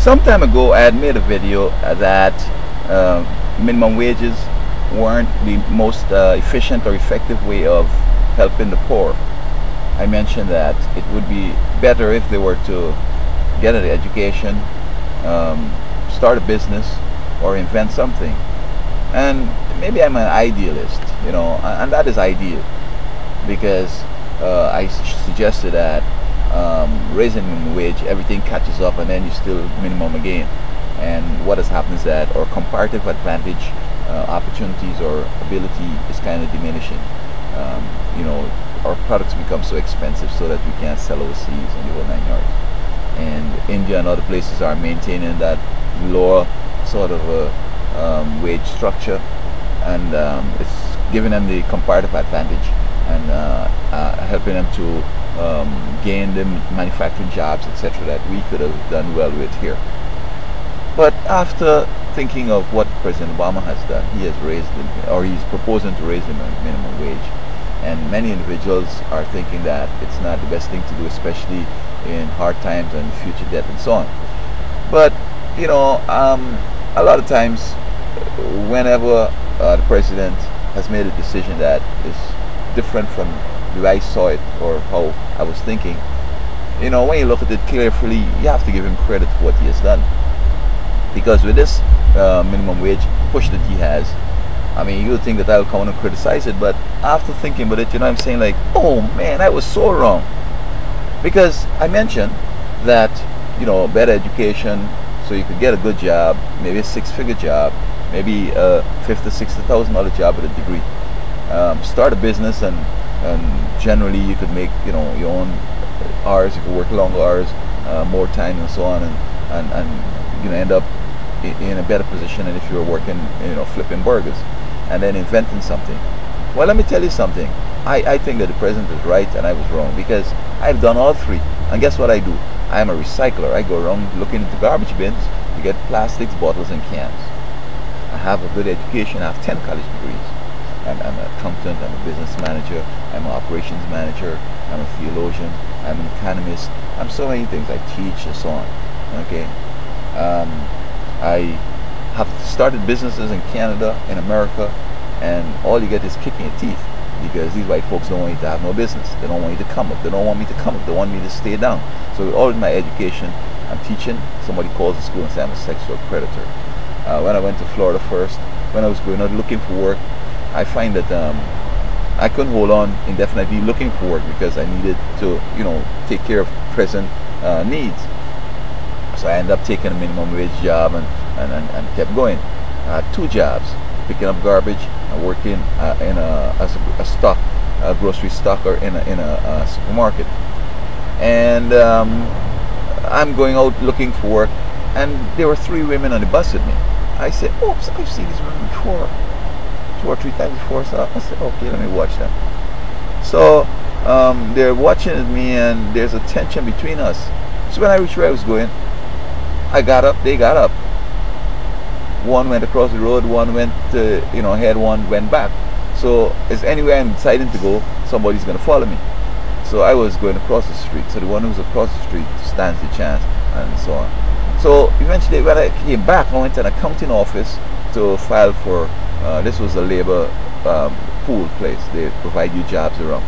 Some time ago, I had made a video that minimum wages weren't the most efficient or effective way of helping the poor. I mentioned that it would be better if they were to get an education, start a business, or invent something. And maybe I'm an idealist, and that is ideal, because I suggested that raising minimum wage, everything catches up, and then you still minimum again. And what has happened is that our comparative advantage, opportunities, or ability is kind of diminishing. Our products become so expensive so that we can't sell overseas in the whole 9 yards. And India and other places are maintaining that lower sort of wage structure, and it's giving them the comparative advantage and helping them to gain the manufacturing jobs, etc., that we could have done well with here. But after thinking of what President Obama has done, he has raised or he's proposing to raise the minimum wage, and many individuals are thinking that it's not the best thing to do, especially in hard times and future debt and so on. But a lot of times, whenever the president has made a decision that is different from the way I saw it or how I was thinking, when you look at it carefully, you have to give him credit for what he has done. Because with this minimum wage push that he has, I mean, you would think that I will come on and criticize it, but after thinking about it, I'm saying like, oh man, I was so wrong. Because I mentioned that, better education, so you could get a good job, maybe a six-figure job, maybe a $50,000 to $60,000 job with a degree. Start a business, and generally you could make, your own hours, you could work longer hours, more time and so on, and end up in a better position than if you were working, flipping burgers and then inventing something. Well, let me tell you something. I think that the president is right and I was wrong, because I've done all three. And guess what I do? I am a recycler. I go around looking into garbage bins to get plastics, bottles, and cans. I have a good education. I have 10 college degrees. I'm an accountant. I'm a business manager. I'm an operations manager. I'm a theologian. I'm an economist. I'm so many things. I teach and so on. Okay. I have started businesses in Canada, in America, and all you get is kicking your teeth, because these white folks don't want you to have no business. They don't want you to come up. They don't want me to come up. They want me to stay down. So with all of my education, I'm teaching. Somebody calls the school and says I'm a sexual predator. When I went to Florida first, when I was going out looking for work, I find that I couldn't hold on indefinitely looking for work, because I needed to, take care of present needs. So I ended up taking a minimum wage job and kept going. I had 2 jobs, picking up garbage and working as a grocery stocker in a supermarket. And I'm going out looking for work, and there were 3 women on the bus with me. I said, oops, I've seen these women before, 2 or 3 times before. So I said, okay, let me watch them. So they're watching me, and there's a tension between us. So when I reached where I was going, I got up, they got up. One went across the road, one went ahead, one went back. So as anywhere I'm deciding to go, somebody's going to follow me. So I was going across the street. So the one who's across the street stands the chance, and so on. So eventually, when I came back, I went to an accounting office to file for, this was a labor pool place. They provide you jobs around.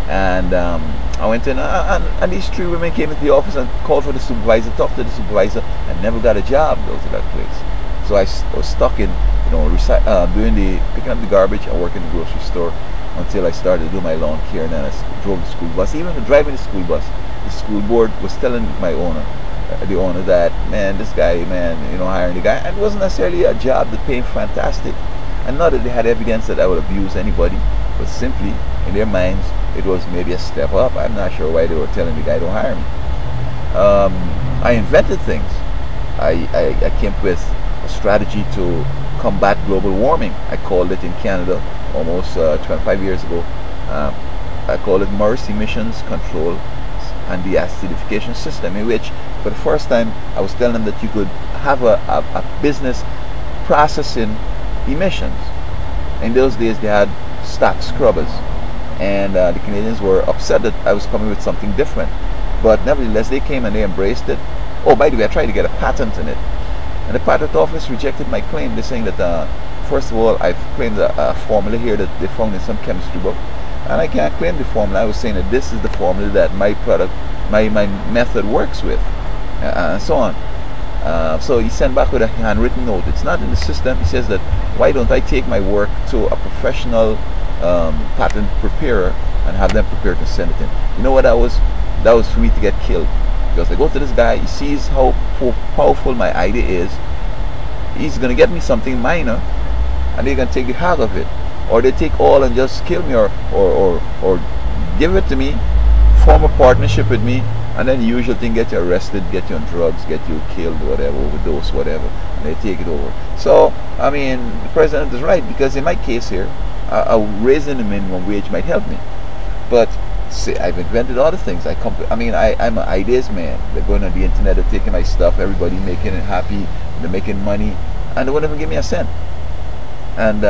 And I went in, and these 3 women came into the office and called for the supervisor, talked to the supervisor, and never got a job go to that place. So I was stuck in, picking up the garbage and working in the grocery store until I started to do my lawn care, and then I drove the school bus. Even driving the school bus, the school board was telling the owner that, man, this guy, hiring the guy. And it wasn't necessarily a job that paid fantastic, and not that they had evidence that I would abuse anybody, but simply in their minds it was maybe a step up. I'm not sure why they were telling the guy don't hire me. I invented things. I came up with a strategy to combat global warming. I called it in Canada almost 25 years ago. I call it Morris Emissions Control and the Acidification System, in which for the first time I was telling them that you could have a business processing emissions. In those days they had stock scrubbers, and the Canadians were upset that I was coming with something different, but nevertheless they came and they embraced it, Oh, by the way, I tried to get a patent on it, and the patent office rejected my claim. They're saying that first of all, I've claimed a formula here that they found in some chemistry book, and I can't claim the formula. I was saying that this is the formula that my product, my method works with, and so on. So he sent back with a handwritten note. It's not in the system. He says that, why don't I take my work to a professional patent preparer and have them prepared to send it in. You know what that was? That was for me to get killed. Because I go to this guy, he sees how powerful my idea is. He's going to get me something minor, and they're going to take the half of it. Or they take all and just kill me, or give it to me, form a partnership with me, and then the usual thing, get you arrested, get you on drugs, get you killed, whatever, overdose, whatever, and they take it over. So, I mean, the president is right, because in my case here, raising the minimum wage might help me. But see, I've invented other things. I'm an ideas man. They're going on the internet, they're taking my stuff, everybody making it happy, they're making money, and they won't even give me a cent. And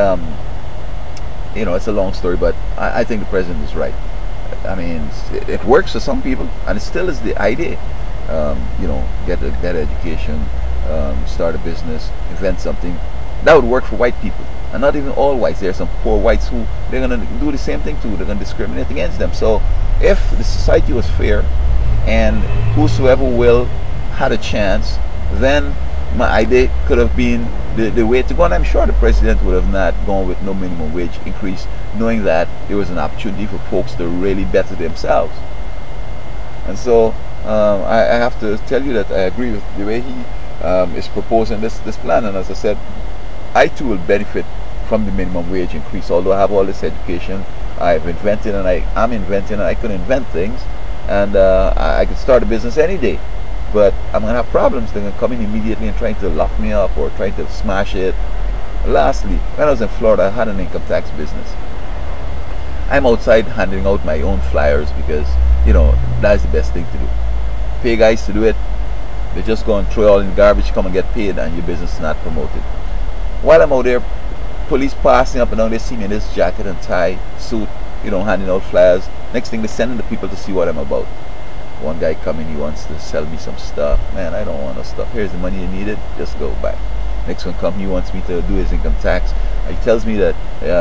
you know, it's a long story, but I think the president is right. I mean, it works for some people, and it still is the idea. You know, get education, start a business, invent something. That would work for white people, and not even all whites. There are some poor whites who they're going to do the same thing too. They're going to discriminate against them. So, if the society was fair, and whosoever will had a chance, then my idea could have been the way to go. And I'm sure the president would have not gone with no minimum wage increase, knowing that there was an opportunity for folks to really better themselves. And so I have to tell you that I agree with the way he is proposing this plan. And as I said, I too will benefit from the minimum wage increase. Although I have all this education, I've invented and I am inventing, and I could invent things, and I could start a business any day. But I'm going to have problems. They're going to come in immediately and trying to lock me up or trying to smash it. Lastly, when I was in Florida, I had an income tax business. I'm outside handing out my own flyers because, you know, that's the best thing to do. Pay guys to do it. They just go and throw it all in the garbage, come and get paid, and your business is not promoted. While I'm out there, police passing up and down, they see me in this jacket and tie, suit, you know, handing out flyers. Next thing, they're sending the people to see what I'm about. One guy coming, he wants to sell me some stuff. Man, I don't want no stuff. Here's the money you needed, just go back. Next one comes, he wants me to do his income tax. He tells me that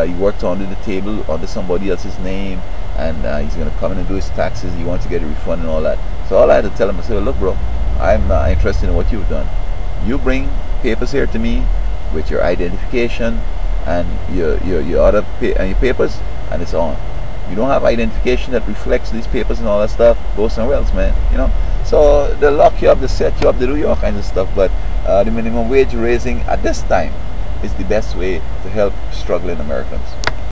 he worked under the table under somebody else's name, and he's going to come in and do his taxes. He wants to get a refund and all that. So all I had to tell him, I said, look bro, I'm not interested in what you've done. You bring papers here to me with your identification and your other and your papers, and it's on. You don't have identification that reflects these papers and all that stuff, go somewhere else, man. You know, so they lock you up, they set you up, they do all kinds of stuff. But the minimum wage raising at this time is the best way to help struggling Americans.